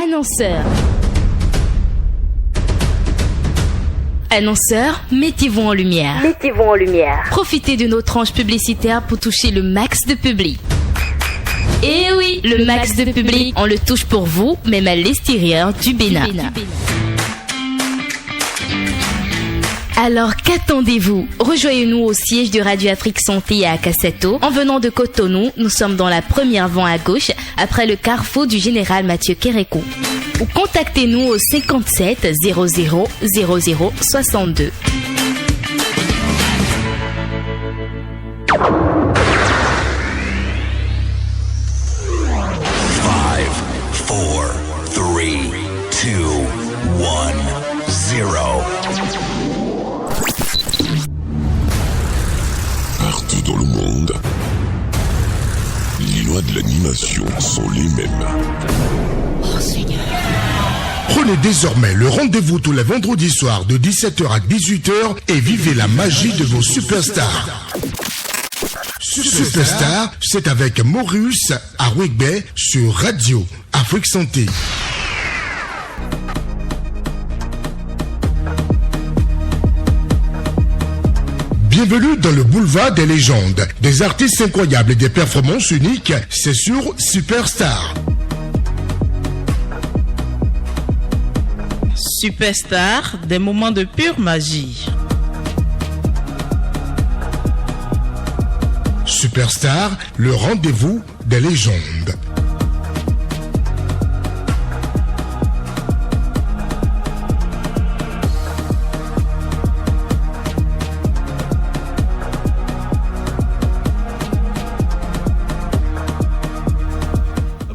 Annonceur. Annonceurs, mettez-vous en lumière. Mettez-vous en lumière. Profitez de nos tranches publicitaires pour toucher le max de public. Et oui, le max de public, on le touche pour vous, même à l'extérieur du Bénin. Alors qu'attendez-vous? Rejoignez-nous au siège de Radio Afrique Santé à Kassato. En venant de Cotonou, nous sommes dans la première vente à gauche, après le carrefour du général Mathieu Kérékou. Ou contactez-nous au 57 00 00 62. Partout dans le monde, les lois de l'animation sont les mêmes. Oh Seigneur. Prenez désormais le rendez-vous tous les vendredis soirs de 17h à 18h et vivez la magie de vos superstars. Superstar, c'est avec Maurice à Wegbe sur Radio Afrique Santé. Bienvenue dans le boulevard des légendes. Des artistes incroyables et des performances uniques, c'est sur Superstar. Superstar, des moments de pure magie. Superstar, le rendez-vous des légendes.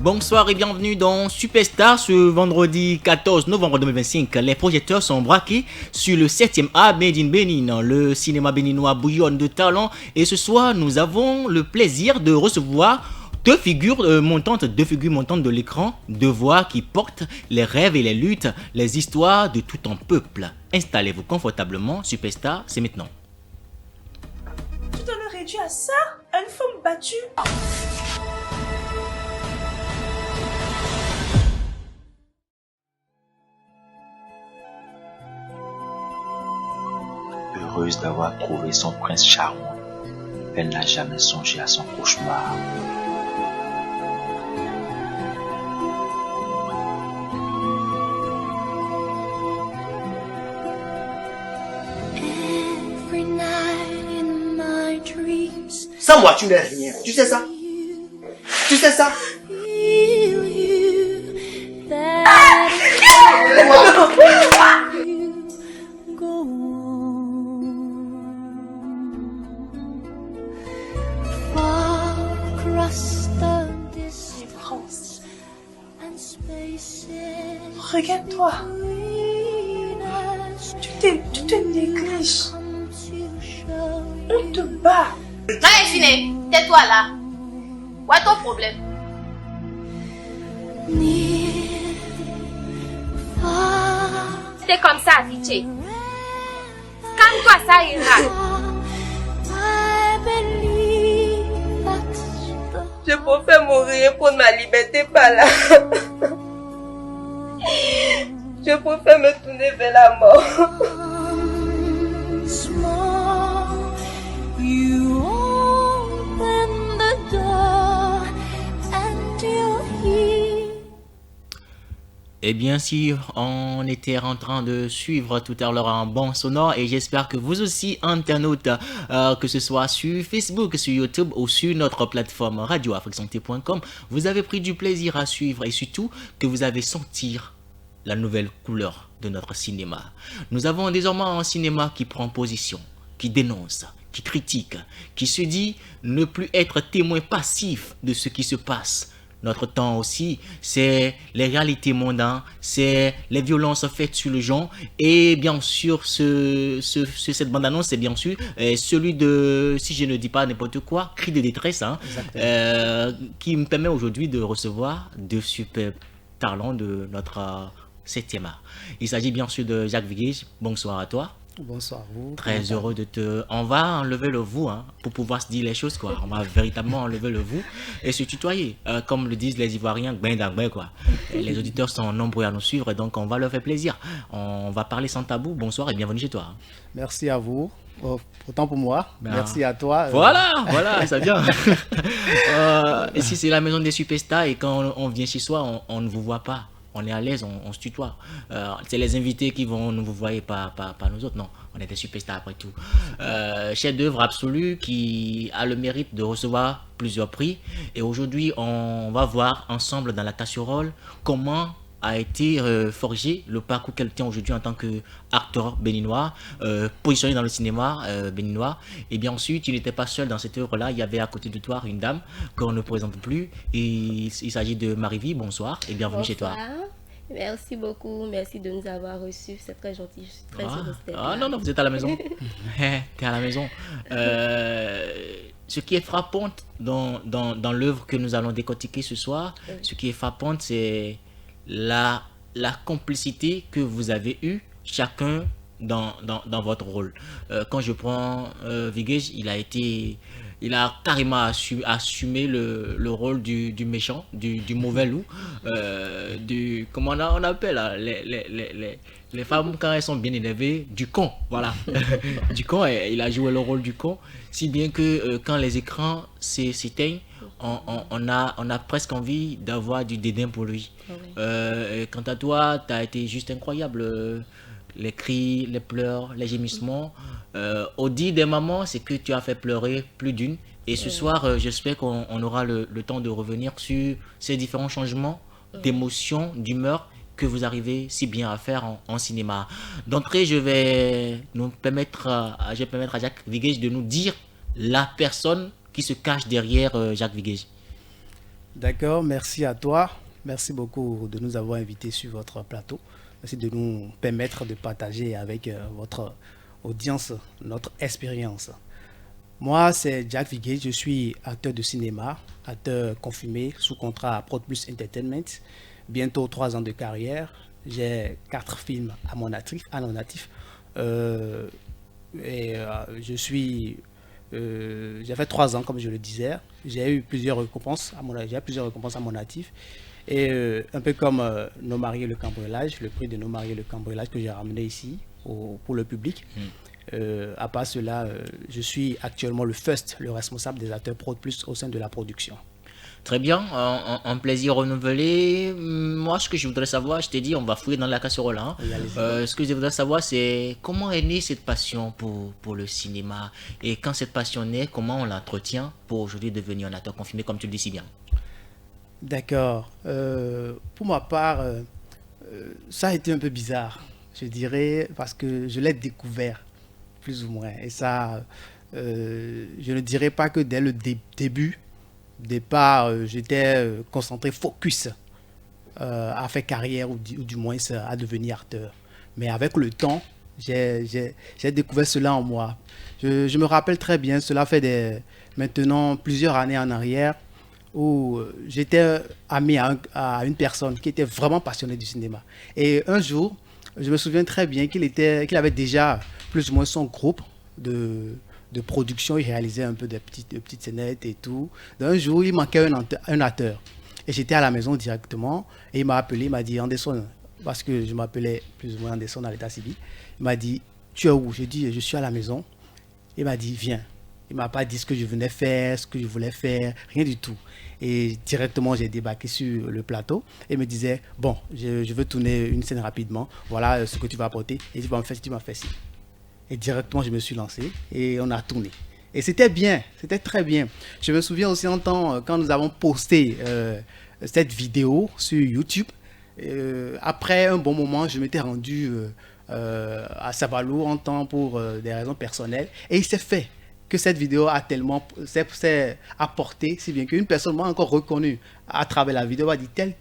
Bonsoir et bienvenue dans Superstar ce vendredi 14 novembre 2025. Les projecteurs sont braqués sur le 7e A Made in Bénin. Le cinéma béninois bouillonne de talent et ce soir nous avons le plaisir de recevoir deux figures montantes de l'écran, deux voix qui portent les rêves et les luttes, les histoires de tout un peuple. Installez-vous confortablement, Superstar, c'est maintenant. Tu te le réduis à ça? À une femme battue? Heureuse d'avoir trouvé son prince charmant, elle n'a jamais songé à son cauchemar. Sans moi, tu n'es rien. Tu sais ça? Tu sais ça? Regarde-toi. Tu te négliges. On te bat. Non, Fine, tais-toi là. Où est ton problème? C'est comme ça, Tiché. Calme-toi, ça ira. Je préfère mourir pour ma liberté par là. Je préfère me tourner vers la mort. Eh bien si on était en train de suivre tout à l'heure un bon sonore et j'espère que vous aussi internautes, que ce soit sur Facebook, sur YouTube ou sur notre plateforme radioafriquesanté.com, vous avez pris du plaisir à suivre et surtout que vous avez senti la nouvelle couleur de notre cinéma. Nous avons désormais un cinéma qui prend position, qui dénonce, qui critique, qui se dit ne plus être témoin passif de ce qui se passe. Notre temps aussi, c'est les réalités mondaines, c'est les violences faites sur le genre et bien sûr cette bande-annonce, c'est bien sûr celui de, si je ne dis pas n'importe quoi, Cri de détresse, hein, qui me permet aujourd'hui de recevoir deux super talents de notre 7e art. Il s'agit bien sûr de Jacques Viguige. Bonsoir à toi. Bonsoir vous. Très heureux de te... On va enlever le vous hein, pour pouvoir se dire les choses, quoi. On va véritablement enlever le vous et se tutoyer. Comme le disent les Ivoiriens, ben d'agbe, quoi. Et les auditeurs sont nombreux à nous suivre, donc on va leur faire plaisir. On va parler sans tabou. Bonsoir et bienvenue chez toi. Merci à vous. Autant pour moi. Merci à toi. Voilà, ça vient. Ici, c'est la maison des superstars et quand on vient chez soi, on ne vous voit pas. On est à l'aise, on se tutoie. C'est les invités qui vont nous vous voyez, pas nous autres. Non, on est des superstars après tout. Chef d'œuvre absolu qui a le mérite de recevoir plusieurs prix. Et aujourd'hui, on va voir ensemble dans la casserole comment a été forgé le parcours qu'elle tient aujourd'hui en tant qu'acteur béninois, positionné dans le cinéma béninois. Et bien ensuite, il n'était pas seul dans cette œuvre-là. Il y avait à côté de toi une dame qu'on ne présente plus. Et il s'agit de Marie-Vie. Bonsoir et bienvenue chez toi. Merci beaucoup. Merci de nous avoir reçus. C'est très gentil. Je suis très heureuse d'être là. Non, vous êtes à la maison. T'es à la maison. Ce qui est frappant dans l'œuvre que nous allons décortiquer ce soir, ce qui est frappant, c'est la complicité que vous avez eue chacun dans votre rôle. Quand je prends Vigej, il a carrément assumé le rôle du méchant, du mauvais loup, comment on appelle là, les femmes quand elles sont bien élevées, du con, voilà. Du con, il a joué le rôle du con, si bien que quand les écrans s'éteignent, on a presque envie d'avoir du dédain pour lui. Quant à toi, tu as été juste incroyable. Les cris, les pleurs, les gémissements. Au dit des mamans, c'est que tu as fait pleurer plus d'une. Et ce soir, j'espère qu'on aura le temps de revenir sur ces différents changements d'émotion, d'humeur que vous arrivez si bien à faire en cinéma. D'entrée, je vais permettre à Jacques Vigej de nous dire la personne qui se cache derrière Jacques Vigej. D'accord, merci à toi. Merci beaucoup de nous avoir invités sur votre plateau. Merci de nous permettre de partager avec votre audience notre expérience. Moi, c'est Jacques Vigej, je suis acteur de cinéma, acteur confirmé sous contrat à Prod Plus Entertainment. Bientôt 3 ans de carrière. J'ai 4 films à mon actif. J'ai fait 3 ans, comme je le disais. J'ai eu plusieurs récompenses à mon actif. Et un peu comme Nos mariés le cambriolage, le prix de Nos mariés le cambriolage que j'ai ramené ici pour le public. À part cela, je suis actuellement le responsable des acteurs Prod Plus au sein de la production. Très bien, un plaisir renouvelé. Moi, ce que je voudrais savoir, je t'ai dit, on va fouiller dans la casserole. Hein. Ce que je voudrais savoir, c'est comment est née cette passion pour le cinéma. Et quand cette passion naît, comment on l'entretient pour aujourd'hui devenir un acteur confirmé, comme tu le dis si bien. D'accord. Pour ma part, ça a été un peu bizarre, je dirais, parce que je l'ai découvert, plus ou moins. Et ça, je ne dirais pas que dès le départ, j'étais concentré, focus à faire carrière ou du moins à devenir acteur. Mais avec le temps, j'ai découvert cela en moi. Je me rappelle très bien, cela fait maintenant plusieurs années en arrière, où j'étais ami à une personne qui était vraiment passionnée du cinéma. Et un jour, je me souviens très bien qu'il avait déjà plus ou moins son groupe de production. Il réalisait un peu de petites scénettes et tout. Un jour, il manquait un acteur. Et j'étais à la maison directement. Et il m'a appelé, il m'a dit, Anderson, parce que je m'appelais plus ou moins Anderson à l'état civil. Il m'a dit, tu es où? J'ai dit, je suis à la maison. Il m'a dit, viens. Il ne m'a pas dit ce que je venais faire, ce que je voulais faire, rien du tout. Et directement, j'ai débarqué sur le plateau et me disait, bon, je veux tourner une scène rapidement. Voilà ce que tu vas apporter. Et tu vas me faire ci. Et directement, je me suis lancé et on a tourné. Et c'était bien, c'était très bien. Je me souviens aussi en temps, quand nous avons posté cette vidéo sur YouTube, après un bon moment, je m'étais rendu à Sabalou en temps pour des raisons personnelles. Et il s'est fait que cette vidéo a tellement s'est apporté, si bien qu'une personne m'a encore reconnu à travers la vidéo, a dit tel.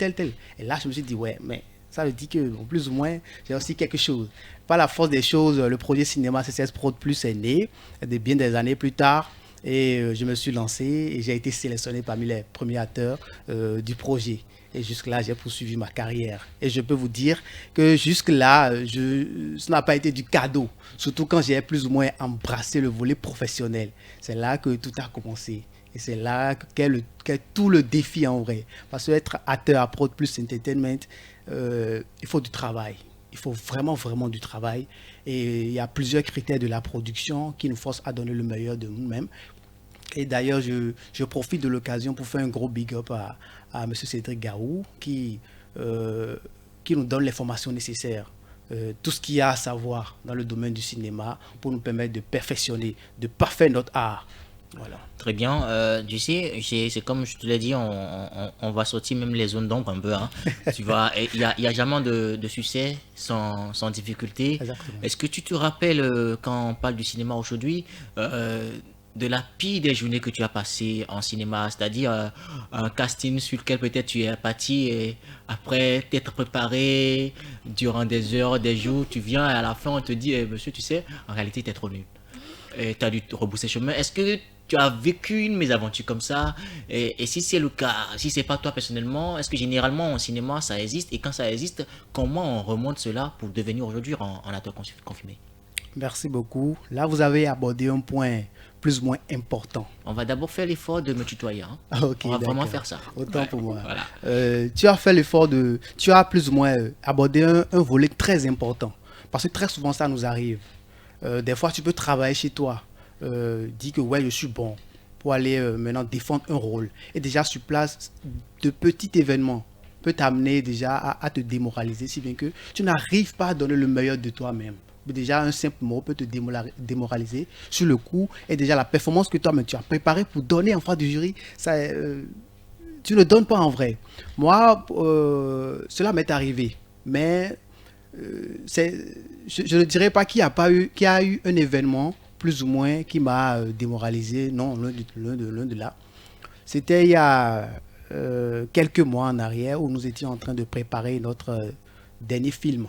Et là, je me suis dit, ouais, mais ça veut dire que, plus ou moins, j'ai aussi quelque chose. Par la force des choses, le projet Cinéma CCS Prod Plus est né, bien des années plus tard, et je me suis lancé et j'ai été sélectionné parmi les premiers acteurs du projet. Et jusque-là, j'ai poursuivi ma carrière. Et je peux vous dire que jusque-là, ce n'a pas été du cadeau. Surtout quand j'ai plus ou moins embrassé le volet professionnel. C'est là que tout a commencé. Et c'est là qu'est tout le défi en vrai. Parce que être acteur à Prod Plus Entertainment, il faut du travail. Il faut vraiment, vraiment du travail. Et il y a plusieurs critères de la production qui nous forcent à donner le meilleur de nous-mêmes. Et d'ailleurs, je profite de l'occasion pour faire un gros big up à M. Cédric Garou qui nous donne les formations nécessaires. Tout ce qu'il y a à savoir dans le domaine du cinéma pour nous permettre de perfectionner, de parfaire notre art. Voilà. Très bien. Tu sais, c'est comme je te l'ai dit, on va sortir même les zones d'ombre un peu. Hein. Tu vois, il y a jamais de succès sans difficulté. Exactement. Est-ce que tu te rappelles, quand on parle du cinéma aujourd'hui, de la pire des journées que tu as passées en cinéma, c'est-à-dire un casting sur lequel peut-être tu es parti et après t'être préparé durant des heures, des jours, tu viens et à la fin on te dit monsieur, tu sais, en réalité t'es trop nul. Et tu as dû te rebousser chemin. Est-ce que tu as vécu une mésaventure comme ça? Et si c'est le cas, si c'est pas toi personnellement, est-ce que généralement en cinéma ça existe? Et quand ça existe, comment on remonte cela pour devenir aujourd'hui un acteur confirmé? Merci beaucoup. Là, vous avez abordé un point plus ou moins important. On va d'abord faire l'effort de me tutoyer. Hein. Okay, on va vraiment faire ça. Autant pour moi. Voilà. Tu as fait l'effort de... Tu as plus ou moins abordé un volet très important. Parce que très souvent, ça nous arrive. Des fois, tu peux travailler chez toi. Dire que ouais, je suis bon. Pour aller maintenant défendre un rôle. Et déjà, sur place, de petits événements peut t'amener déjà à te démoraliser. Si bien que tu n'arrives pas à donner le meilleur de toi-même. Déjà, un simple mot peut te démoraliser sur le coup. Et déjà, la performance que toi-même tu as préparée pour donner en face du jury, ça, tu ne donnes pas en vrai. Moi, cela m'est arrivé. Mais je ne dirais pas qu'il y a eu un événement plus ou moins qui m'a démoralisé. Non, loin de là. C'était il y a quelques mois en arrière où nous étions en train de préparer notre dernier film.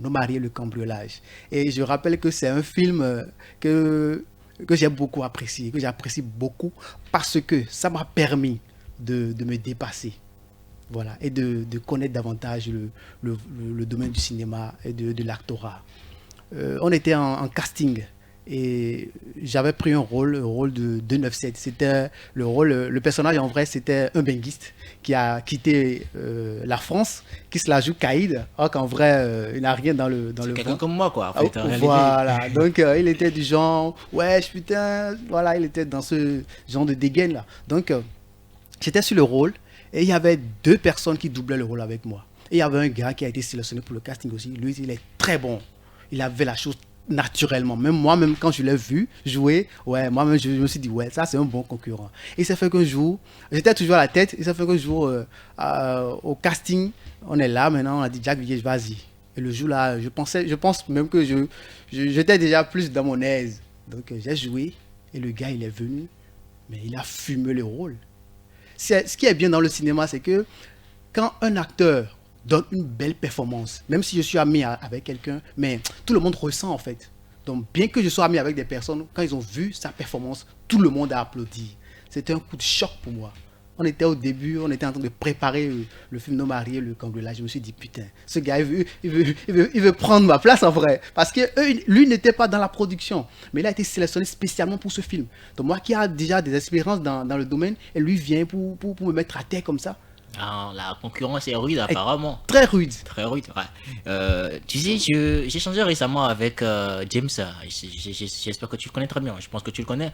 Nos mariés, le cambriolage. Et je rappelle que c'est un film que j'ai beaucoup apprécié, que j'apprécie beaucoup parce que ça m'a permis de me dépasser. Voilà, et de connaître davantage le domaine du cinéma et de l'actorat. On était en casting et j'avais pris un rôle de 297. C'était le personnage en vrai, c'était un benguiste qui a quitté la France, qui se la joue caïd, alors qu'en vrai, il n'a rien dans le c'est quelqu'un comme moi, quoi. En fait, voilà, donc il était du genre, ouais, putain, voilà, il était dans ce genre de dégaine là. Donc, j'étais sur le rôle et il y avait 2 personnes qui doublaient le rôle avec moi. Et il y avait un gars qui a été sélectionné pour le casting aussi. Lui, il est très bon. Il avait la chose naturellement. Même moi-même, quand je l'ai vu jouer, ouais, moi-même, je me suis dit, ouais, ça, c'est un bon concurrent. Et ça fait qu'un jour, j'étais toujours à la tête, et ça fait qu'un jour, au casting, on est là, maintenant, on a dit, Jack Village, vas-y. Et le jour là, je pense même que j'étais déjà plus dans mon aise. Donc, j'ai joué, et le gars, il est venu, mais il a fumé le rôle. Ce qui est bien dans le cinéma, c'est que quand un acteur donne une belle performance, même si je suis ami avec quelqu'un, mais tout le monde ressent en fait. Donc bien que je sois ami avec des personnes, quand ils ont vu sa performance, tout le monde a applaudi. C'était un coup de choc pour moi. On était au début, on était en train de préparer le film Nos mariés, le cambriolage. Je me suis dit, putain, ce gars, il veut prendre ma place en vrai. Parce que lui n'était pas dans la production, mais il a été sélectionné spécialement pour ce film. Donc moi qui a déjà des expériences dans le domaine, et lui vient pour me mettre à terre comme ça. Ah, la concurrence est rude apparemment. Très rude. Très rude, ouais. Tu sais, j'ai échangé récemment avec James. J'espère que tu le connais très bien. Je pense que tu le connais.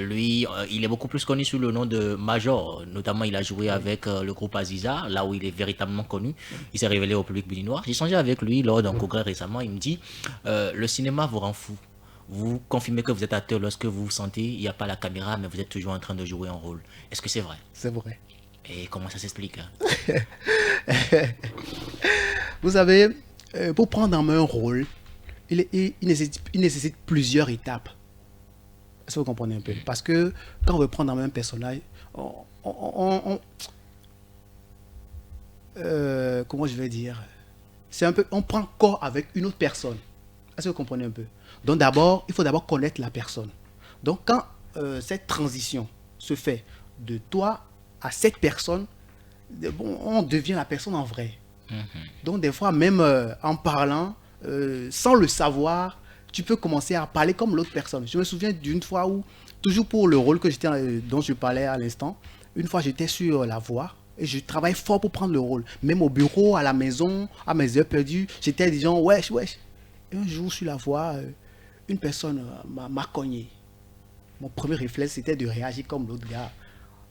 Lui, il est beaucoup plus connu sous le nom de Major. Notamment, il a joué avec le groupe Aziza, là où il est véritablement connu. Il s'est révélé au public béninois. J'ai échangé avec lui lors d'un congrès récemment. Il me dit, le cinéma vous rend fou. Vous confirmez que vous êtes acteur lorsque vous vous sentez, il n'y a pas la caméra, mais vous êtes toujours en train de jouer un rôle. Est-ce que c'est vrai? C'est vrai. Et comment ça s'explique? Vous savez, pour prendre en main un rôle, il nécessite plusieurs étapes. Est-ce que vous comprenez un peu? Parce que quand on veut prendre en main un personnage, comment je vais dire? C'est un peu, on prend corps avec une autre personne. Est-ce que vous comprenez un peu? Donc d'abord, il faut d'abord connaître la personne. Donc quand cette transition se fait de toi à cette personne, bon, on devient la personne en vrai. Donc des fois, même en parlant, sans le savoir, tu peux commencer à parler comme l'autre personne. Je me souviens d'une fois où, toujours pour le rôle que dont je parlais à l'instant, une fois j'étais sur la voix et je travaille fort pour prendre le rôle. Même au bureau, à la maison, à mes heures perdues, j'étais disant wesh, wesh. Et un jour sur la voix, une personne m'a cogné. Mon premier réflexe, c'était de réagir comme l'autre gars.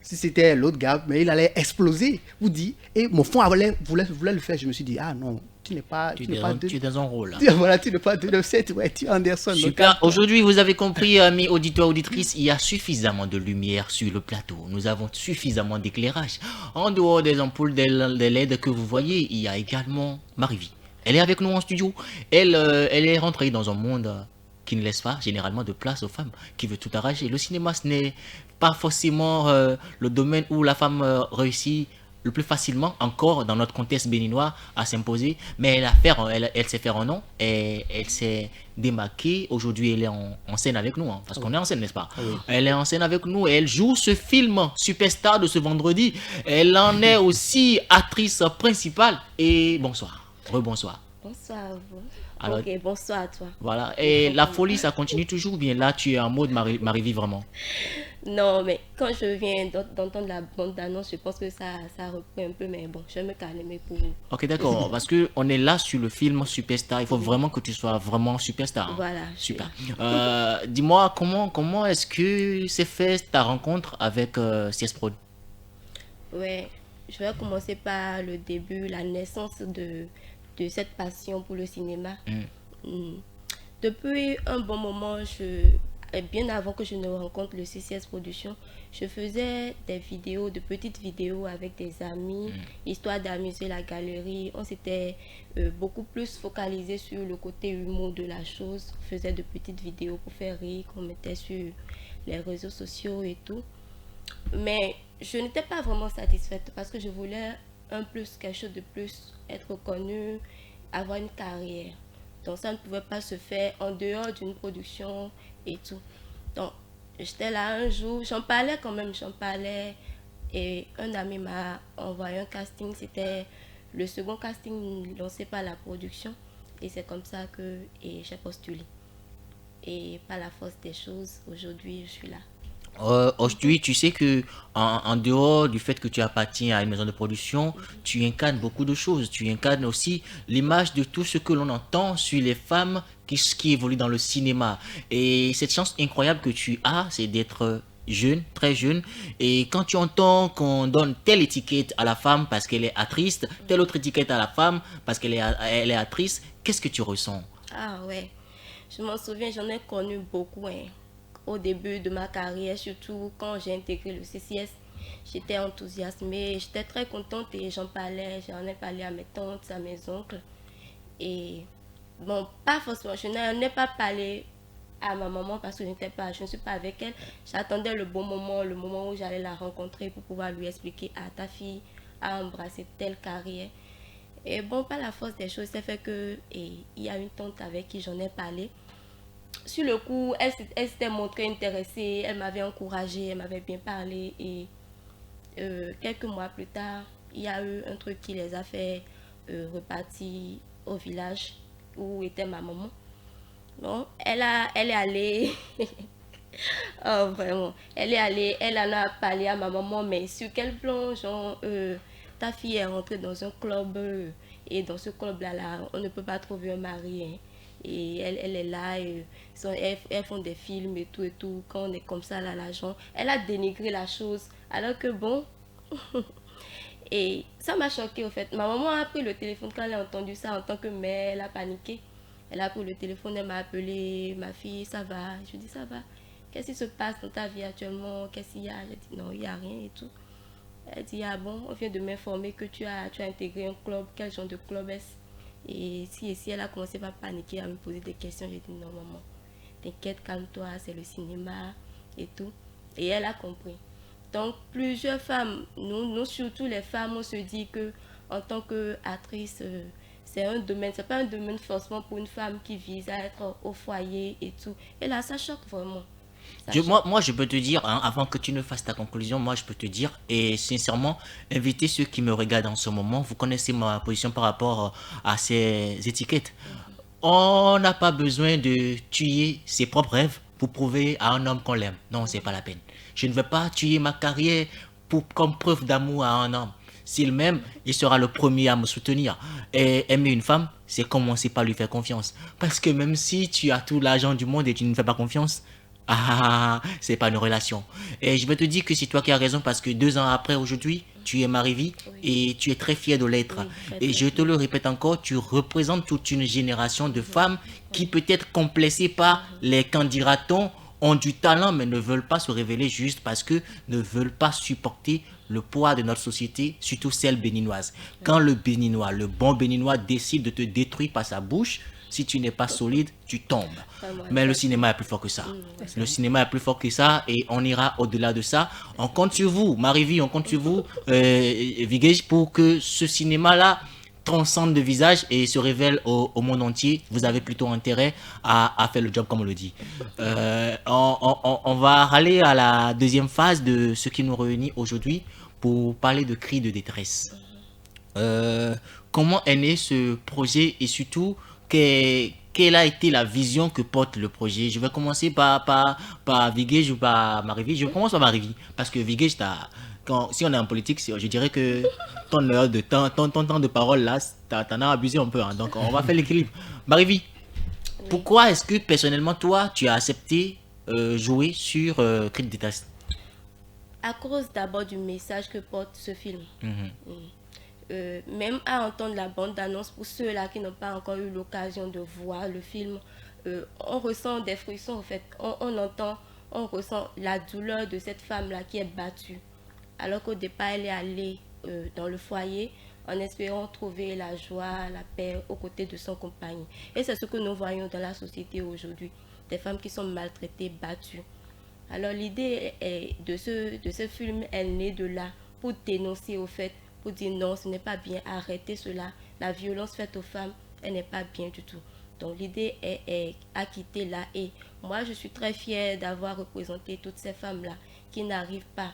Si c'était l'autre gars, mais il allait exploser, vous dites. Et mon fond voulait le faire. Je me suis dit, ah non, tu n'es pas... Tu es dans un rôle. Voilà, tu n'es pas 297, ouais, tu es Anderson. Super. Aujourd'hui, vous avez compris, amis auditeurs, auditrices, il y a suffisamment de lumière sur le plateau. Nous avons suffisamment d'éclairage. En dehors des ampoules, des LED que vous voyez, il y a également Marie-Vie. Elle est avec nous en studio. Elle est rentrée dans un monde qui ne laisse pas généralement de place aux femmes, qui veut tout arracher. Le cinéma, ce n'est pas forcément le domaine où la femme réussit le plus facilement, encore dans notre contexte béninois, à s'imposer. Mais elle sait faire un nom, et elle s'est démarquée. Aujourd'hui, elle est en scène avec nous, hein, parce qu'on est en scène, n'est-ce pas? Oui. Elle est en scène avec nous et elle joue ce film Superstar de ce vendredi. Elle en est aussi actrice principale. Et bonsoir. Rebonsoir. Bonsoir à vous. Alors, ok, bonsoir à toi. Voilà, et la folie, ça continue toujours bien? Là, tu es en mode Marie-Vie vraiment? Non, mais quand je viens d'entendre la bande d'annonce, je pense que ça reprend un peu, mais bon, je vais me calmer pour vous. Ok, d'accord, parce qu'on est là sur le film Superstar, il faut vraiment que tu sois vraiment superstar. Voilà. Super. Dis-moi, comment est-ce que s'est fait ta rencontre avec CS Prod? Ouais, je vais commencer par le début, la naissance de cette passion pour le cinéma. Depuis un bon moment, bien avant que je ne rencontre le CCS Production, je faisais des vidéos, de petites vidéos avec des amis, histoire d'amuser la galerie. On s'était beaucoup plus focalisé sur le côté humour de la chose. On faisait de petites vidéos pour faire rire, qu'on mettait sur les réseaux sociaux et tout. Mais je n'étais pas vraiment satisfaite parce que je voulais quelque chose de plus, être connue, avoir une carrière. Donc ça ne pouvait pas se faire en dehors d'une production et tout. Donc j'étais là un jour, j'en parlais et un ami m'a envoyé un casting. C'était le second casting lancé par la production et c'est comme ça que j'ai postulé. Et par la force des choses, aujourd'hui je suis là. Aujourd'hui, tu sais que en dehors du fait que tu appartiens à une maison de production, tu incarnes beaucoup de choses. Tu incarnes aussi l'image de tout ce que l'on entend sur les femmes qui évoluent dans le cinéma. Et cette chance incroyable que tu as, c'est d'être jeune, très jeune. Et quand tu entends qu'on donne telle étiquette à la femme parce qu'elle est actrice, telle autre étiquette à la femme parce qu'elle est actrice, qu'est-ce que tu ressens? Ah ouais, je m'en souviens, j'en ai connu beaucoup, hein. Au début de ma carrière, surtout quand j'ai intégré le CCS, j'étais enthousiasmée, j'étais très contente et j'en ai parlé à mes tantes, à mes oncles. Et bon, pas forcément, je n'en ai pas parlé à ma maman parce que je ne suis pas avec elle. J'attendais le bon moment, le moment où j'allais la rencontrer pour pouvoir lui expliquer, ah, ta fille a embrassé telle carrière. Et bon, par la force des choses, ça fait que il y a une tante avec qui j'en ai parlé. Sur le coup, elle s'était montrée intéressée, elle m'avait encouragée, elle m'avait bien parlé et quelques mois plus tard, il y a eu un truc qui les a fait repartir au village où était ma maman. Bon, elle est allée, oh vraiment, elle est allée, elle en a parlé à ma maman, mais sur quel plan, genre, ta fille est rentrée dans un club et dans ce club-là, on ne peut pas trouver un mari, hein. Et elle est là, elles font des films et tout, quand on est comme ça là, l'argent, elle a dénigré la chose, alors que bon, et ça m'a choqué au fait. Ma maman a pris le téléphone quand elle a entendu ça en tant que mère, elle a paniqué, elle a pris le téléphone, elle m'a appelé, ma fille, ça va? Je lui dis ça va, qu'est-ce qui se passe dans ta vie actuellement, qu'est-ce qu'il y a? J'ai dit non, il n'y a rien et tout. Elle dit ah bon, on vient de m'informer que tu as intégré un club, quel genre de club est-ce? Et si elle a commencé à paniquer, à me poser des questions, j'ai dit non maman, t'inquiète, calme-toi, c'est le cinéma et tout. Et elle a compris. Donc plusieurs femmes, nous surtout les femmes, on se dit que en tant qu'actrice, c'est pas un domaine forcément pour une femme qui vise à être au foyer et tout. Et là, ça choque vraiment. Moi, je peux te dire, hein, avant que tu ne fasses ta conclusion, moi, je peux te dire, et sincèrement, inviter ceux qui me regardent en ce moment, vous connaissez ma position par rapport à ces étiquettes. On n'a pas besoin de tuer ses propres rêves pour prouver à un homme qu'on l'aime. Non, c'est pas la peine. Je ne veux pas tuer ma carrière comme preuve d'amour à un homme. S'il m'aime, il sera le premier à me soutenir. Et aimer une femme, c'est commencer par lui faire confiance. Parce que même si tu as tout l'argent du monde et tu ne me fais pas confiance, c'est pas une relation. Et je vais te dire que c'est toi qui as raison parce que 2 ans après aujourd'hui, tu es Marie-Vie et tu es très fière de l'être. Et je te le répète encore, tu représentes toute une génération de femmes qui peut être complexées par les candidatons, ont du talent mais ne veulent pas se révéler juste parce que ne veulent pas supporter le poids de notre société, surtout celle béninoise. Quand le béninois, le bon béninois décide de te détruire par sa bouche, si tu n'es pas solide, tu tombes. Mais le cinéma est plus fort que ça. Le cinéma est plus fort que ça et on ira au-delà de ça. On compte sur vous, Marie-Vie, on compte sur vous, Vigej, pour que ce cinéma-là transcende de visage et se révèle au monde entier. Vous avez plutôt intérêt à faire le job comme on le dit. On va aller à la deuxième phase de ce qui nous réunit aujourd'hui pour parler de cris de détresse. Comment est né ce projet et surtout quelle a été la vision que porte le projet? Je vais commencer par Vigej ou par Marie-Vie. Je commence par Marie-Vie parce que Vigej, si on est en politique, je dirais que ton heure de temps, ton temps de parole là, t'en as abusé un peu. Hein, donc on va faire l'équilibre. Marie-Vie, pourquoi est-ce que personnellement toi, tu as accepté jouer sur Cris de détresse? À cause d'abord du message que porte ce film. Même à entendre la bande-annonce, pour ceux-là qui n'ont pas encore eu l'occasion de voir le film, on ressent des frissons en fait. On ressent la douleur de cette femme-là qui est battue. Alors qu'au départ, elle est allée dans le foyer en espérant trouver la joie, la paix aux côtés de son compagnon. Et c'est ce que nous voyons dans la société aujourd'hui. Des femmes qui sont maltraitées, battues. Alors l'idée de ce film, elle naît de là pour dénoncer au fait, pour dire non, ce n'est pas bien, arrêtez cela. La violence faite aux femmes, elle n'est pas bien du tout. Donc l'idée est à quitter là. Et moi, je suis très fière d'avoir représenté toutes ces femmes-là qui n'arrivent pas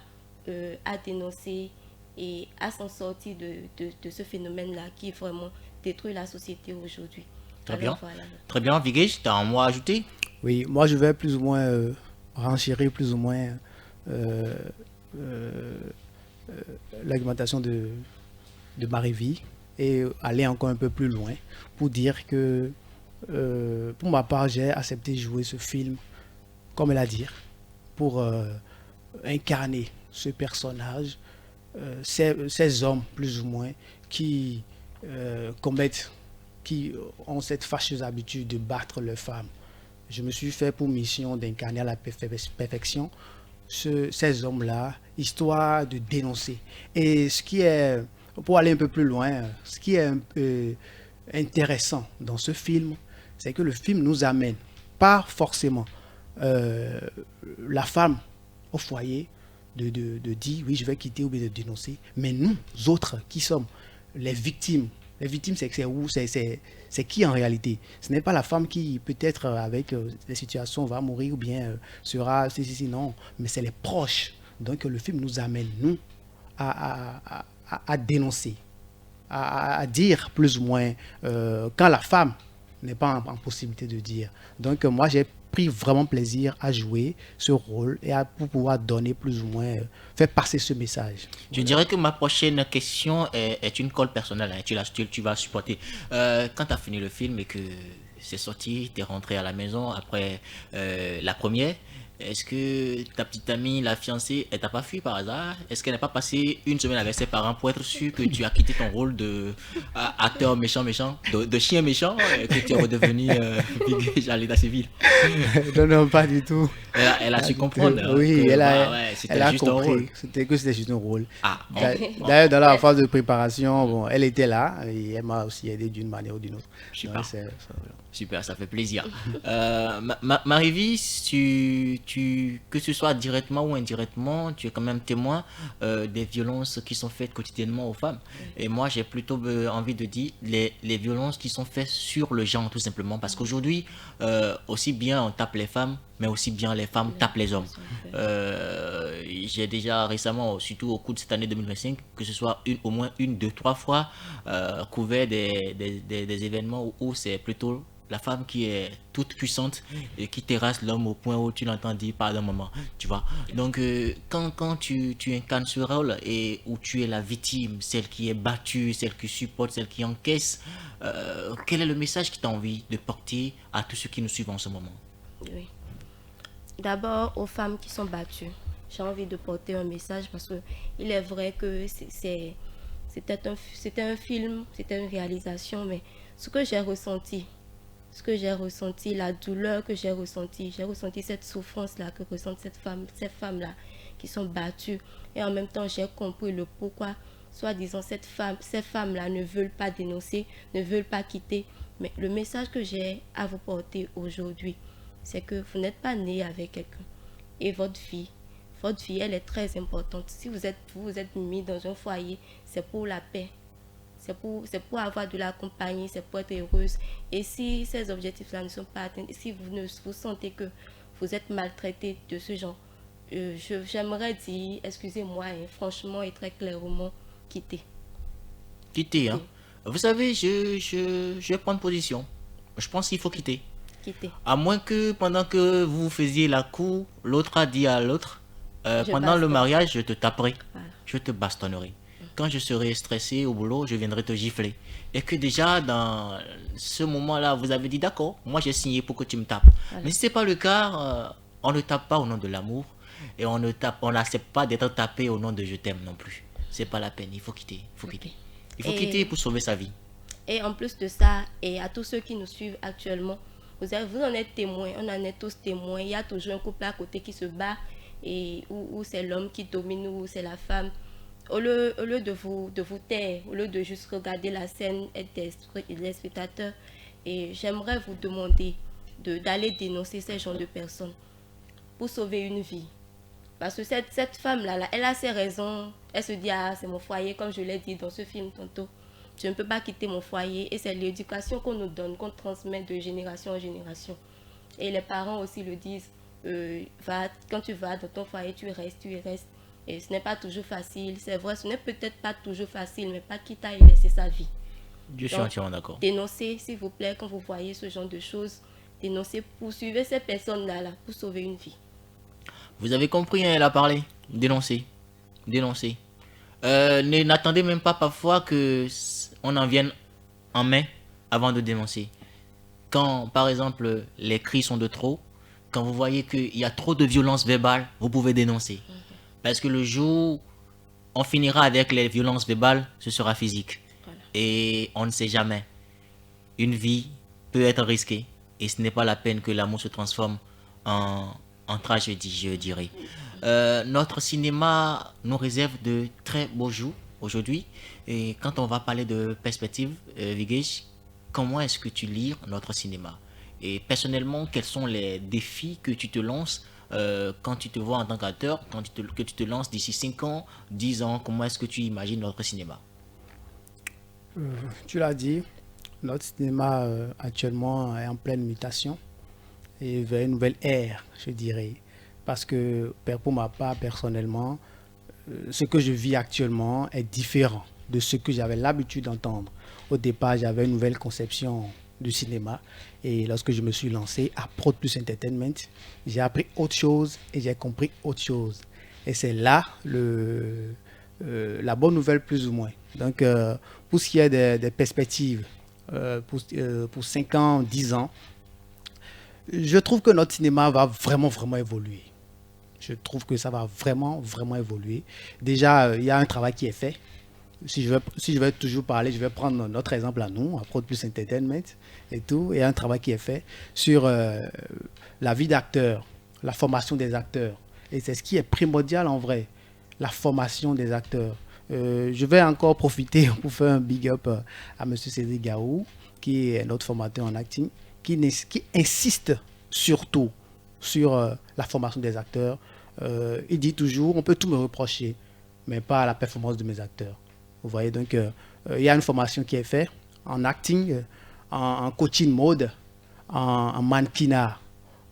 à dénoncer et à s'en sortir de ce phénomène-là qui vraiment détruit la société aujourd'hui. Très bien. Voilà. Très bien, Vigej, tu as un mot à ajouter? Oui, moi je vais plus ou moins renchérir plus ou moins l'argumentation de Marie-Vie et aller encore un peu plus loin pour dire que pour ma part j'ai accepté jouer ce film comme elle a dit pour incarner ce personnage, ces hommes plus ou moins qui ont cette fâcheuse habitude de battre leurs femmes. Je me suis fait pour mission d'incarner à la perfection ces hommes-là, histoire de dénoncer. Et ce qui est, pour aller un peu plus loin, ce qui est un peu intéressant dans ce film, c'est que le film nous amène, pas forcément la femme au foyer de dire oui je vais quitter ou bien de dénoncer, mais nous autres qui sommes les victimes c'est qui en réalité? Ce n'est pas la femme qui peut-être avec les situations va mourir ou bien sera non, mais c'est les proches. Donc le film nous amène nous à dénoncer, à dire plus ou moins quand la femme n'est pas en possibilité de dire. Donc moi j'ai pris vraiment plaisir à jouer ce rôle et pour pouvoir donner plus ou moins, faire passer ce message. Je dirais que ma prochaine question est une colle personnelle, hein, tu vas supporter. Quand tu as fini le film et que c'est sorti, tu es rentré à la maison après la première, est-ce que ta petite amie, la fiancée, elle t'a pas fui par hasard? Est-ce qu'elle n'a pas passé une semaine avec ses parents pour être sûre que tu as quitté ton rôle de acteur méchant, de chien méchant, que tu es redevenu Vigej à l'état civil? Non, pas du tout. Elle a su comprendre. Oui, elle a juste compris. un rôle. C'était juste un rôle. Bon. D'ailleurs, dans la phase de préparation, bon, elle était là et elle m'a aussi aidé d'une manière ou d'une autre. Super. Super, ça fait plaisir. Marie-Vie, que ce soit directement ou indirectement, tu es quand même témoin des violences qui sont faites quotidiennement aux femmes. Et moi, j'ai plutôt envie de dire les violences qui sont faites sur le genre, tout simplement. Parce qu'aujourd'hui, aussi bien on tape les femmes, mais aussi bien les femmes tapent les hommes. J'ai déjà récemment, surtout au cours de cette année 2025, que ce soit au moins 1, 2, 3 fois, couvert des événements où c'est plutôt la femme qui est toute puissante et qui terrasse l'homme au point où tu l'entends dire pardon maman, tu vois. Donc quand tu incarnes ce rôle et où tu es la victime, celle qui est battue, celle qui supporte, celle qui encaisse, quel est le message que tu as envie de porter à tous ceux qui nous suivent en ce moment? Oui. D'abord aux femmes qui sont battues, j'ai envie de porter un message parce que il est vrai que c'était un film, c'était une réalisation, mais ce que j'ai ressenti, la douleur que j'ai ressenti cette souffrance-là que ressentent ces femmes-là qui sont battues. Et en même temps, j'ai compris le pourquoi, soi-disant, ces femmes-là ne veulent pas dénoncer, ne veulent pas quitter. Mais le message que j'ai à vous porter aujourd'hui, c'est que vous n'êtes pas né avec quelqu'un. Et votre vie, elle est très importante. Si vous êtes mis dans un foyer, c'est pour la paix. C'est pour avoir de la compagnie, c'est pour être heureuse. Et si ces objectifs-là ne sont pas atteints, si vous sentez que vous êtes maltraité de ce genre, j'aimerais dire, excusez-moi, franchement et très clairement, quittez. Quitter, hein. Vous savez, je vais prendre position. Je pense qu'il faut quitter. Quitter. À moins que pendant que vous faisiez la cour, l'autre a dit à l'autre, pendant le mariage, je te taperai, je te bastonnerai. Quand je serai stressé au boulot, je viendrai te gifler. Et que déjà, dans ce moment-là, vous avez dit, d'accord, moi j'ai signé pour que tu me tapes. Voilà. Mais si ce n'est pas le cas, on ne tape pas au nom de l'amour. Et on n'accepte pas d'être tapé au nom de je t'aime non plus. C'est pas la peine, il faut quitter. Il faut quitter pour sauver sa vie. Et en plus de ça, et à tous ceux qui nous suivent actuellement, vous en êtes témoins, on en est tous témoins. Il y a toujours un couple à côté qui se bat, et où c'est l'homme qui domine, ou c'est la femme. Au lieu de vous taire, au lieu de juste regarder la scène, être des spectateurs, et j'aimerais vous demander d'aller dénoncer ces genres de personnes pour sauver une vie. Parce que cette femme-là, elle a ses raisons. Elle se dit, ah, c'est mon foyer, comme je l'ai dit dans ce film tantôt. Je ne peux pas quitter mon foyer. Et c'est l'éducation qu'on nous donne, qu'on transmet de génération en génération. Et les parents aussi le disent, quand tu vas dans ton foyer, tu y restes. Et ce n'est pas toujours facile, c'est vrai, ce n'est peut-être pas toujours facile, mais pas quitte à y laisser sa vie. Je suis entièrement d'accord. Dénoncez, s'il vous plaît, quand vous voyez ce genre de choses, dénoncez, poursuivez ces personnes-là pour sauver une vie. Vous avez compris, elle a parlé. Dénoncez. N'attendez même pas parfois qu'on en vienne en main avant de dénoncer. Quand, par exemple, les cris sont de trop, quand vous voyez qu'il y a trop de violence verbale, vous pouvez dénoncer. Parce que le jour où on finira avec les violences verbales, ce sera physique. Voilà. Et on ne sait jamais. Une vie peut être risquée. Et ce n'est pas la peine que l'amour se transforme en tragédie, je dirais. Notre cinéma nous réserve de très beaux jours aujourd'hui. Et quand on va parler de perspective, Vigesh, comment est-ce que tu lis notre cinéma? Et personnellement, quels sont les défis que tu te lances quand tu te vois en tant qu'acteur, que tu te lances d'ici 5 ans, 10 ans, comment est-ce que tu imagines notre cinéma? Tu l'as dit, notre cinéma actuellement est en pleine mutation et vers une nouvelle ère, je dirais. Parce que pour ma part, personnellement, ce que je vis actuellement est différent de ce que j'avais l'habitude d'entendre. Au départ, j'avais une nouvelle conception du cinéma et lorsque je me suis lancé à Prod Plus Entertainment, j'ai appris autre chose et j'ai compris autre chose. Et c'est là la bonne nouvelle plus ou moins. Donc pour ce qui est des perspectives pour 5 ans, 10 ans, je trouve que notre cinéma va vraiment évoluer. Je trouve que ça va vraiment évoluer. Déjà, il y a un travail qui est fait. Si je vais toujours parler, je vais prendre notre exemple à nous, à Prod Plus Entertainment et tout. Il y a un travail qui est fait sur la vie d'acteur, la formation des acteurs. Et c'est ce qui est primordial en vrai, la formation des acteurs. Je vais encore profiter pour faire un big up à M. Cédric Gaou, qui est notre formateur en acting, qui insiste surtout sur la formation des acteurs. Il dit toujours, on peut tout me reprocher, mais pas à la performance de mes acteurs. Vous voyez, donc il y a une formation qui est faite en acting, en coaching mode, en mannequinat,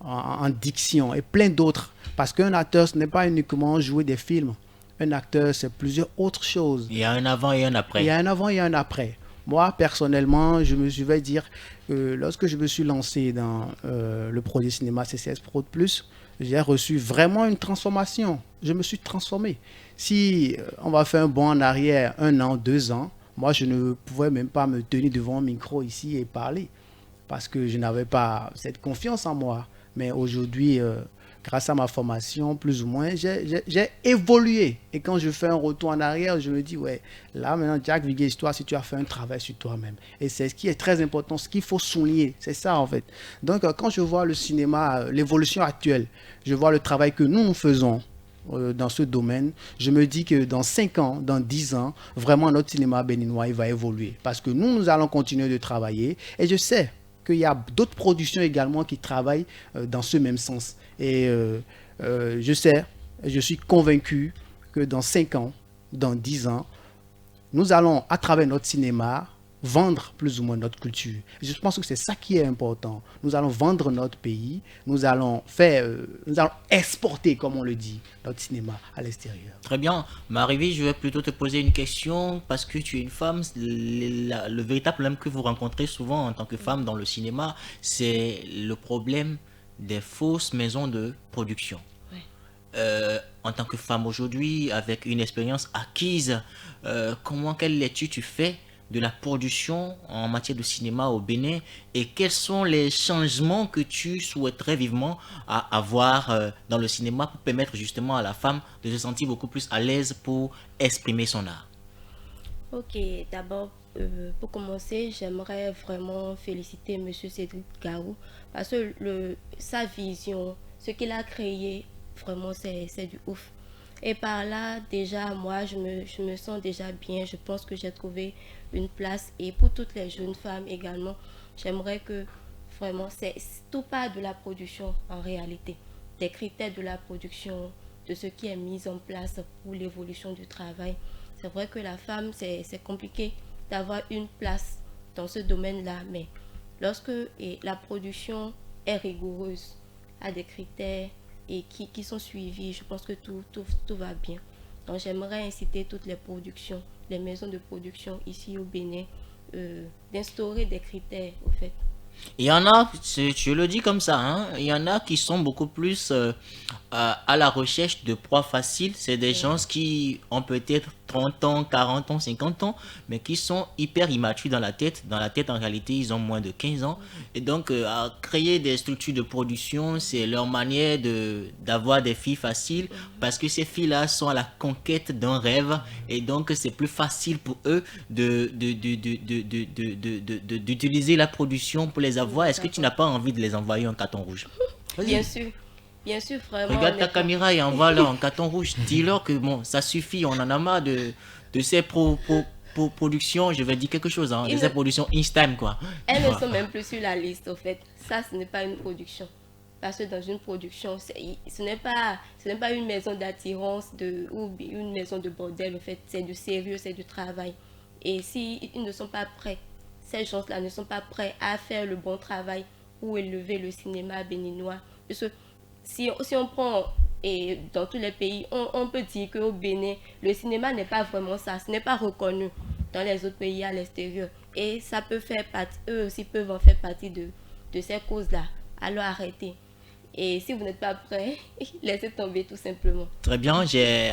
en diction et plein d'autres. Parce qu'un acteur, ce n'est pas uniquement jouer des films. Un acteur, c'est plusieurs autres choses. Il y a un avant et un après. Il y a un avant et un après. Moi, personnellement, je vais dire que lorsque je me suis lancé dans le projet cinéma CCS Prod+, j'ai reçu vraiment une transformation. Je me suis transformé. Si on va faire un bond en arrière, 1 an, 2 ans, moi, je ne pouvais même pas me tenir devant un micro ici et parler parce que je n'avais pas cette confiance en moi. Mais aujourd'hui, grâce à ma formation, plus ou moins, j'ai évolué. Et quand je fais un retour en arrière, je me dis, ouais, là maintenant, Jack Vigues, toi, si tu as fait un travail sur toi-même. Et c'est ce qui est très important, ce qu'il faut souligner. C'est ça, en fait. Donc, quand je vois le cinéma, l'évolution actuelle, je vois le travail que nous faisons dans ce domaine, je me dis que dans 5 ans, dans 10 ans, vraiment, notre cinéma béninois, il va évoluer. Parce que nous allons continuer de travailler. Et je sais qu'il y a d'autres productions également qui travaillent dans ce même sens. Et je sais, je suis convaincu que dans 5 ans, dans 10 ans, nous allons, à travers notre cinéma, vendre plus ou moins notre culture. Je pense que c'est ça qui est important. Nous allons vendre notre pays, nous allons exporter, comme on le dit, notre cinéma à l'extérieur. Très bien. Marie-Vie, je vais plutôt te poser une question parce que tu es une femme. Le véritable problème que vous rencontrez souvent en tant que femme dans le cinéma, c'est le problème des fausses maisons de production. Ouais. En tant que femme aujourd'hui, avec une expérience acquise, quelle étude tu fais de la production en matière de cinéma au Bénin et quels sont les changements que tu souhaiterais vivement avoir dans le cinéma pour permettre justement à la femme de se sentir beaucoup plus à l'aise pour exprimer son art? Ok, d'abord, pour commencer, j'aimerais vraiment féliciter M. Cédric Garou parce que sa vision, ce qu'il a créé, vraiment, c'est du ouf. Et par là, déjà, moi, je me sens déjà bien. Je pense que j'ai trouvé une place. Et pour toutes les jeunes femmes également, j'aimerais que vraiment, c'est tout pas de la production en réalité. Des critères de la production, de ce qui est mis en place pour l'évolution du travail. C'est vrai que la femme, c'est compliqué d'avoir une place dans ce domaine-là. Mais lorsque la production est rigoureuse, a des critères et qui sont suivis, je pense que tout va bien. Donc j'aimerais inciter toutes les productions, les maisons de production ici au Bénin, d'instaurer des critères au fait. Il y en a, je le dis comme ça, hein, il y en a qui sont beaucoup plus à la recherche de proies faciles. C'est des gens qui ont peut-être 30 ans, 40 ans, 50 ans, mais qui sont hyper immatures dans la tête. Dans la tête, en réalité, ils ont moins de 15 ans. Et donc, à créer des structures de production, c'est leur manière d'avoir des filles faciles, parce que ces filles-là sont à la conquête d'un rêve. Et donc, c'est plus facile pour eux d'utiliser la production pour les avoir. Est-ce que tu n'as pas envie de les envoyer en carton rouge? Bien sûr. Bien sûr, vraiment. Regarde ta caméra et envoie-leur en carton rouge. Dis-leur que bon, ça suffit, on en a marre de ces productions, je vais dire quelque chose, hein, de ces productions Instagram, quoi. Elles ne sont même plus sur la liste, au fait. Ça, ce n'est pas une production. Parce que dans une production, ce n'est pas une maison d'attirance ou une maison de bordel, au fait. C'est du sérieux, c'est du travail. Et s'ils ne sont pas prêts, ces gens-là ne sont pas prêts à faire le bon travail pour élever le cinéma béninois. Parce que si on prend dans tous les pays, on peut dire qu'au Bénin, le cinéma n'est pas vraiment ça. Ce n'est pas reconnu dans les autres pays à l'extérieur. Et ça peut faire partie, eux aussi peuvent en faire partie de ces causes-là. Alors arrêtez. Et si vous n'êtes pas prêts, laissez tomber tout simplement. Très bien.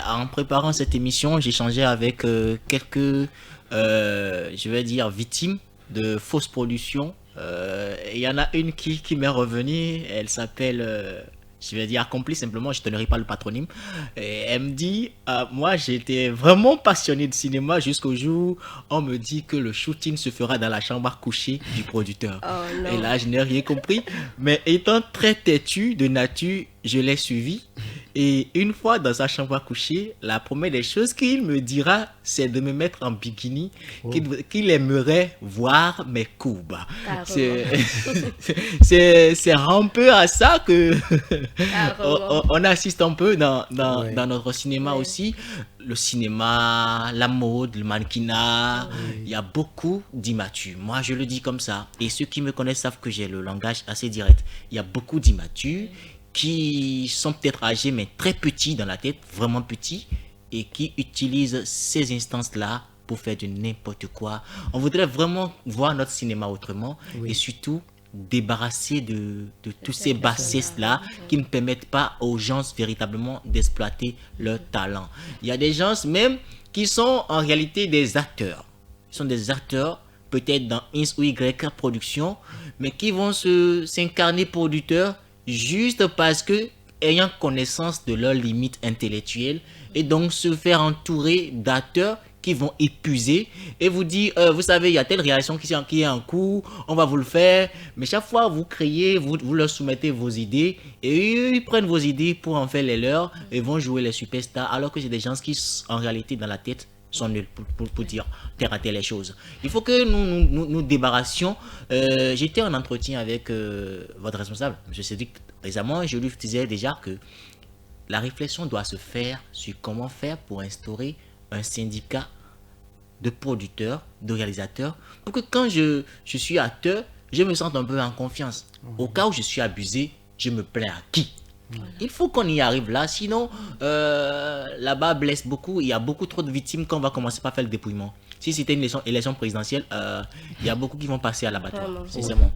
En préparant cette émission, j'ai échangé avec quelques, je vais dire, victimes de fausses productions. Il y en a une qui m'est revenue. Elle s'appelle... je vais dire accompli simplement, je ne donnerai pas le patronyme. Et elle me dit, moi j'étais vraiment passionné de cinéma jusqu'au jour où on me dit que le shooting se fera dans la chambre à coucher du producteur. Oh, et là je n'ai rien compris. Mais étant très têtu de nature, je l'ai suivi. Et une fois dans sa chambre à coucher, la première des choses qu'il me dira, c'est de me mettre en bikini, qu'il aimerait voir mes courbes. C'est un peu à ça que on assiste un peu dans notre cinéma aussi. Le cinéma, la mode, le mannequinat, il y a beaucoup d'immatures. Moi, je le dis comme ça. Et ceux qui me connaissent savent que j'ai le langage assez direct. Il y a beaucoup d'immatures qui sont peut-être âgés, mais très petits dans la tête, vraiment petits, et qui utilisent ces instances-là pour faire de n'importe quoi. On voudrait vraiment voir notre cinéma autrement et surtout débarrasser de tous ces bassesses-là qui ne permettent pas aux gens véritablement d'exploiter leur talent. Il y a des gens même qui sont en réalité des acteurs. Ils sont des acteurs, peut-être dans X ou Y production, mais qui vont s'incarner producteurs juste parce que, ayant connaissance de leurs limites intellectuelles, et donc se faire entourer d'acteurs qui vont épuiser et vous dire, vous savez, il y a telle réaction qui est en cours, on va vous le faire. Mais chaque fois, vous créez, vous leur soumettez vos idées et ils prennent vos idées pour en faire les leurs et vont jouer les superstars, alors que c'est des gens qui, en réalité, dans la tête, sont nuls pour dire terre à terre les choses. Il faut que nous débarrassions. J'étais en entretien avec votre responsable, M. Cédric, récemment, je lui disais déjà que la réflexion doit se faire sur comment faire pour instaurer un syndicat de producteurs, de réalisateurs, pour que quand je suis acteur, je me sente un peu en confiance. Au cas où je suis abusé, je me plains à qui? Il faut qu'on y arrive là, sinon là-bas blesse beaucoup, il y a beaucoup trop de victimes quand on va commencer par faire le dépouillement. Si c'était une élection présidentielle, il y a beaucoup qui vont passer à l'abattoir, sincèrement.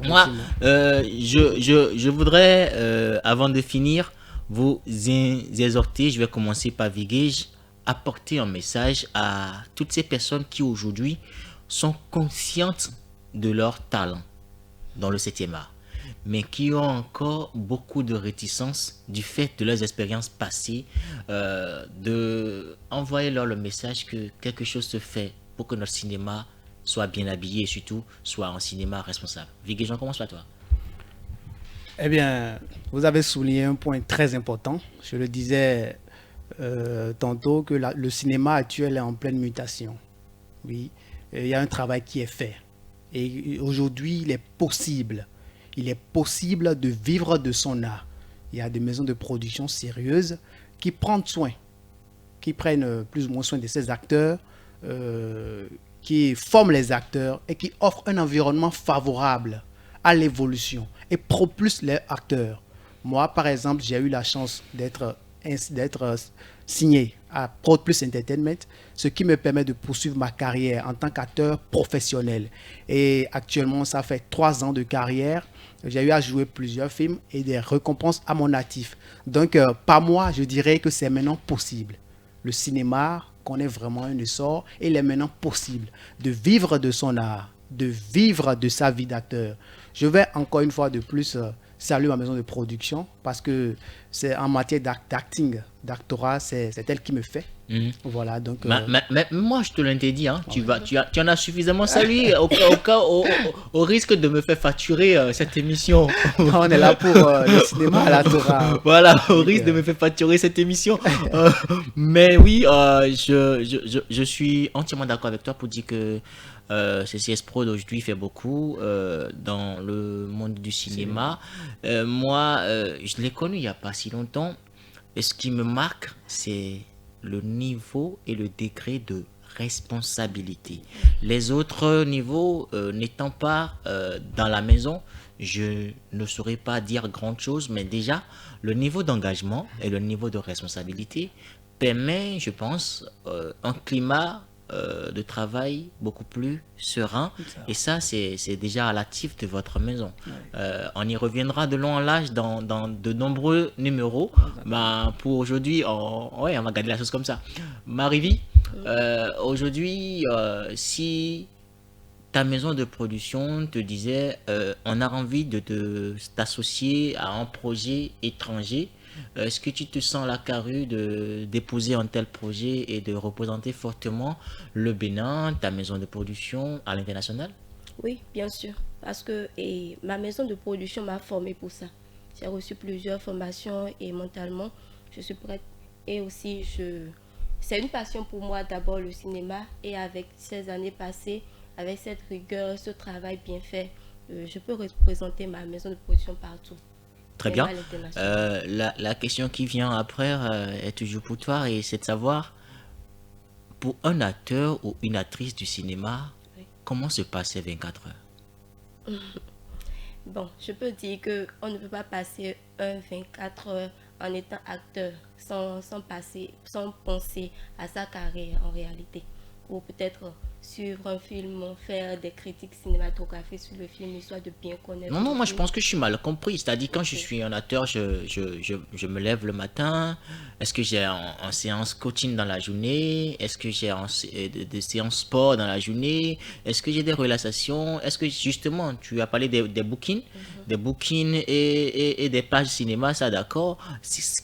Moi, je voudrais, avant de finir, vous exhorter, je vais commencer par Vigej, apporter un message à toutes ces personnes qui aujourd'hui sont conscientes de leur talent dans le 7e art, mais qui ont encore beaucoup de réticence du fait de leurs expériences passées, de envoyer leur le message que quelque chose se fait pour que notre cinéma soit bien habillé et surtout soit un cinéma responsable. Vigej, on commence par toi. Eh bien, vous avez souligné un point très important. Je le disais tantôt que le cinéma actuel est en pleine mutation. Oui, il y a un travail qui est fait. Et aujourd'hui, il est possible de vivre de son art. Il y a des maisons de production sérieuses qui prennent plus ou moins soin de ces acteurs, qui forment les acteurs et qui offrent un environnement favorable à l'évolution et propulsent les acteurs. Moi, par exemple, j'ai eu la chance d'être signé à Prod Plus Entertainment, ce qui me permet de poursuivre ma carrière en tant qu'acteur professionnel. Et actuellement, ça fait 3 ans de carrière. J'ai eu à jouer plusieurs films et des récompenses à mon actif. Donc, par moi, je dirais que c'est maintenant possible. Le cinéma connaît vraiment un essor et il est maintenant possible de vivre de son art, de vivre de sa vie d'acteur. Je vais encore une fois de plus saluer ma maison de production parce que c'est en matière d'acting, d'actorat, c'est elle qui me fait. Voilà, donc. Mais moi, je te l'interdis, hein. Tu en as suffisamment salué au risque de me faire facturer cette émission. On est là pour le cinéma à la Torah. Voilà, au risque de me faire facturer cette émission. Mais oui, je suis entièrement d'accord avec toi pour dire que CCS Prod aujourd'hui fait beaucoup dans le monde du cinéma. Moi, je l'ai connu il n'y a pas si longtemps. Et ce qui me marque, c'est le niveau et le degré de responsabilité. Les autres niveaux n'étant pas dans la maison, je ne saurais pas dire grand chose, mais déjà, le niveau d'engagement et le niveau de responsabilité permet, je pense, un climat de travail beaucoup plus serein. Et ça, c'est déjà à l'actif de votre maison. On y reviendra de long en large dans de nombreux numéros. Pour aujourd'hui, on va garder la chose comme ça. Marivi, aujourd'hui, si ta maison de production te disait on a envie de t'associer à un projet étranger, est-ce que tu te sens la carrure de déposer un tel projet et de représenter fortement le Bénin, ta maison de production à l'international? Oui, bien sûr. Parce que ma maison de production m'a formé pour ça. J'ai reçu plusieurs formations et mentalement, je suis prête. Et aussi, c'est une passion pour moi d'abord le cinéma. Et avec ces années passées, avec cette rigueur, ce travail bien fait, je peux représenter ma maison de production partout. Très bien. La question qui vient après est toujours pour toi et c'est de savoir, pour un acteur ou une actrice du cinéma, comment se passaient 24 heures? Bon, je peux dire qu'on ne peut pas passer 24 heures en étant acteur sans penser à sa carrière en réalité. Ou peut-être suivre un film, faire des critiques cinématographiques sur le film, histoire de bien connaître. Non, moi je pense que je suis mal compris. C'est-à-dire quand je suis un acteur, je me lève le matin. Est-ce que j'ai en séance coaching dans la journée? Est-ce que j'ai des séances sport dans la journée? Est-ce que j'ai des relaxations? Est-ce que justement, tu as parlé des bookings, des bookings et des pages cinéma, ça d'accord.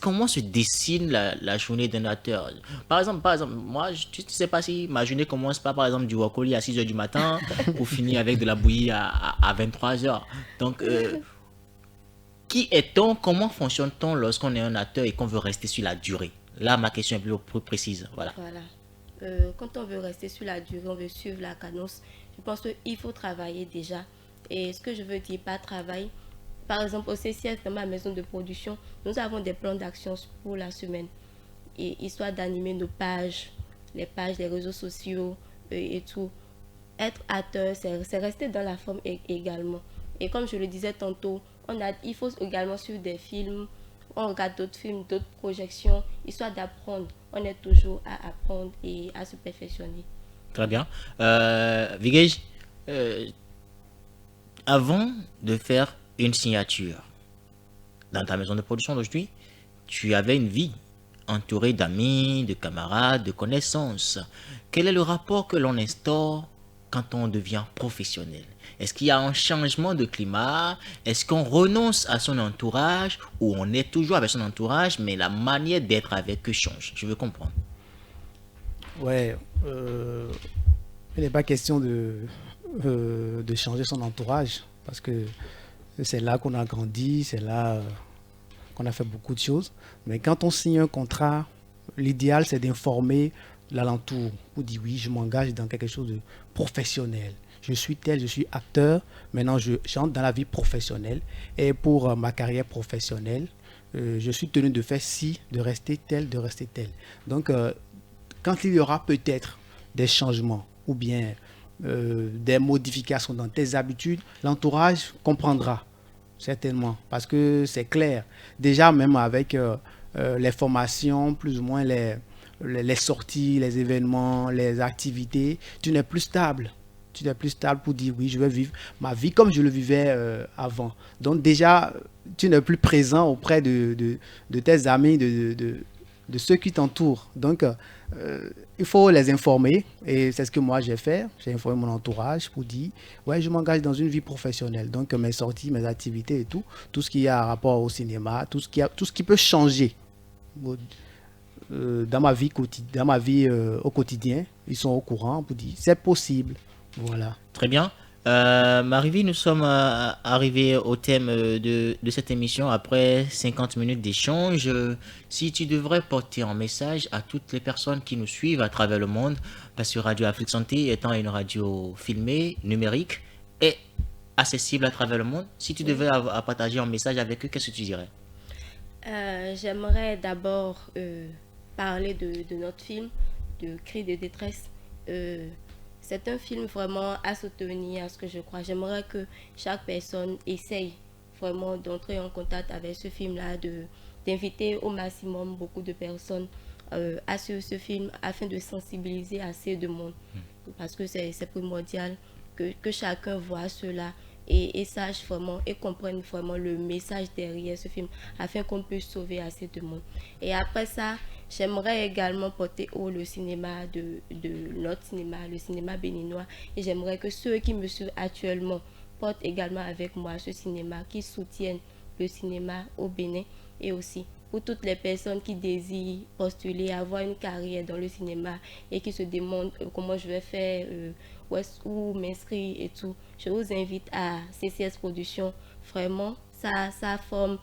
Comment se dessine la journée d'un acteur? Par exemple, moi, tu ne sais pas si ma journée commence pas, par exemple, du brocoli à 6 h du matin pour finir avec de la bouillie à 23 h. Donc, qui est-on? Comment fonctionne-t-on lorsqu'on est un acteur et qu'on veut rester sur la durée? Là, ma question est plus précise. Voilà. Quand on veut rester sur la durée, on veut suivre la cadence. Je pense qu'il faut travailler déjà. Et ce que je veux dire par travail, par exemple, au CCS, dans ma maison de production, nous avons des plans d'action pour la semaine. Et histoire d'animer nos pages, les pages des réseaux sociaux et tout. Être acteur, c'est rester dans la forme également. Et comme je le disais tantôt, il faut également suivre des films, on regarde d'autres films, d'autres projections, histoire d'apprendre. On est toujours à apprendre et à se perfectionner. Très bien. Vigej, avant de faire une signature dans ta maison de production d'aujourd'hui, tu avais une vie entourée d'amis, de camarades, de connaissances. Quel est le rapport que l'on instaure quand on devient professionnel? Est-ce qu'il y a un changement de climat? Est-ce qu'on renonce à son entourage ou on est toujours avec son entourage, mais la manière d'être avec eux change? Je veux comprendre. Ouais, il n'est pas question de changer son entourage parce que c'est là qu'on a grandi, c'est là qu'on a fait beaucoup de choses. Mais quand on signe un contrat, l'idéal c'est d'informer l'alentour pour dire oui, je m'engage dans quelque chose de professionnel. Je suis tel, je suis acteur, maintenant j'entre dans la vie professionnelle et pour ma carrière professionnelle, je suis tenu de faire ci, de rester tel, de rester tel. Donc, quand il y aura peut-être des changements ou bien des modifications dans tes habitudes, l'entourage comprendra certainement parce que c'est clair. Déjà, même avec les formations, plus ou moins les sorties, les événements, les activités, tu n'es plus stable. Tu n'es plus stable pour dire oui, je vais vivre ma vie comme je le vivais avant. Donc déjà, tu n'es plus présent auprès de tes amis, de ceux qui t'entourent. Donc, il faut les informer et c'est ce que moi j'ai fait. J'ai informé mon entourage pour dire ouais, je m'engage dans une vie professionnelle. Donc, mes sorties, mes activités et tout ce qui a rapport au cinéma, tout ce qui peut changer dans ma vie au quotidien, ils sont au courant pour dire c'est possible. Voilà. Très bien. Marie-Vie, nous sommes arrivés au thème de cette émission après 50 minutes d'échange. Si tu devrais porter un message à toutes les personnes qui nous suivent à travers le monde, parce que Radio Afrique Santé étant une radio filmée, numérique et accessible à travers le monde, si tu devais partager un message avec eux, qu'est-ce que tu dirais? J'aimerais d'abord parler de notre film, de Cris de détresse. C'est un film vraiment à soutenir, à ce que je crois. J'aimerais que chaque personne essaye vraiment d'entrer en contact avec ce film-là, d'inviter au maximum beaucoup de personnes à suivre ce film afin de sensibiliser assez de monde. Parce que c'est primordial que chacun voit cela et sache vraiment et comprenne vraiment le message derrière ce film afin qu'on puisse sauver assez de monde. Et après ça, j'aimerais également porter haut le cinéma de notre cinéma, le cinéma béninois. Et j'aimerais que ceux qui me suivent actuellement portent également avec moi ce cinéma, qui soutiennent le cinéma au Bénin. Et aussi pour toutes les personnes qui désirent postuler, avoir une carrière dans le cinéma et qui se demandent comment je vais faire, où m'inscrire et tout. Je vous invite à CCS Productions. Vraiment, ça forme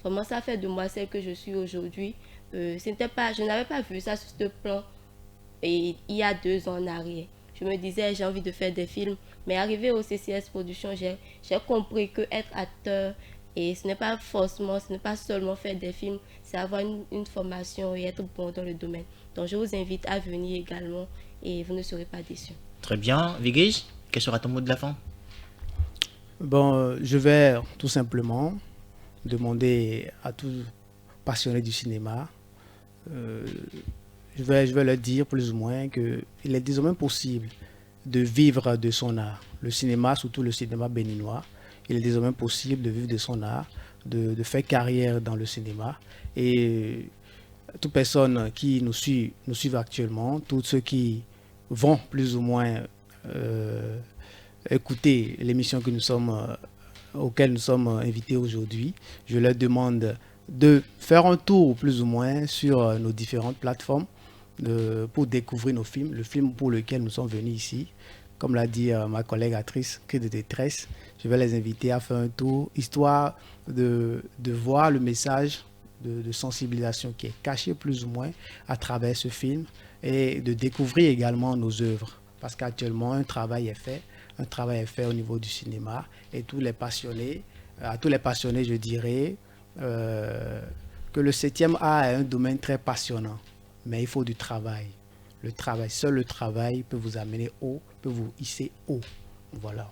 Vraiment, ça fait de moi celle que je suis aujourd'hui. Je n'avais pas vu ça sur ce plan et il y a 2 ans en arrière. Je me disais, j'ai envie de faire des films. Mais arrivé au CCS Production, j'ai compris que être acteur, et ce n'est pas seulement faire des films, c'est avoir une formation et être bon dans le domaine. Donc je vous invite à venir également et vous ne serez pas déçus. Très bien. Vigej, quel sera ton mot de la fin? Bon, je vais tout simplement demander à tous passionnés du cinéma, je vais leur dire plus ou moins qu'il est désormais possible de vivre de son art. Le cinéma, surtout le cinéma béninois, il est désormais possible de vivre de son art, de faire carrière dans le cinéma. Et toute personne qui nous suivent actuellement, tous ceux qui vont plus ou moins écouter l'émission auquel nous sommes invités aujourd'hui, je leur demande de faire un tour plus ou moins sur nos différentes plateformes pour découvrir nos films, le film pour lequel nous sommes venus ici. Comme l'a dit ma collègue actrice, Cri de détresse, je vais les inviter à faire un tour, histoire de voir le message de sensibilisation qui est caché plus ou moins à travers ce film et de découvrir également nos œuvres. Parce qu'actuellement, un travail est fait au niveau du cinéma et à tous les passionnés, je dirais que le 7e art est un domaine très passionnant, mais il faut du travail. Seul le travail peut vous amener haut, peut vous hisser haut. Voilà.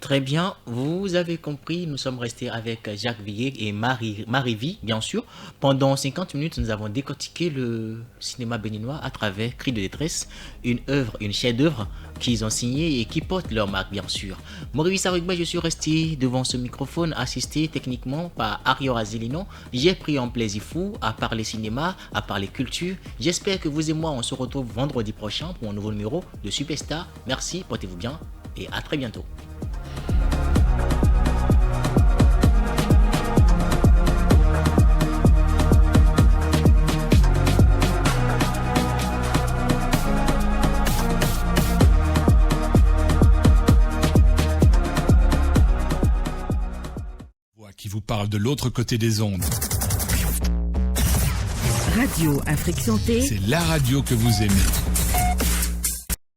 Très bien, vous avez compris, nous sommes restés avec Jacques Viguet et Marie-Vie, bien sûr. Pendant 50 minutes, nous avons décortiqué le cinéma béninois à travers Cri de détresse, une chef-d'œuvre qu'ils ont signé et qui porte leur marque, bien sûr. Maurice Arugba, je suis resté devant ce microphone, assisté techniquement par Arior Azilino. J'ai pris un plaisir fou à parler cinéma, à parler culture. J'espère que vous et moi, on se retrouve vendredi prochain pour un nouveau numéro de Superstar. Merci, portez-vous bien et à très bientôt. Qui vous parle de l'autre côté des ondes. Radio Afrique Santé. C'est la radio que vous aimez.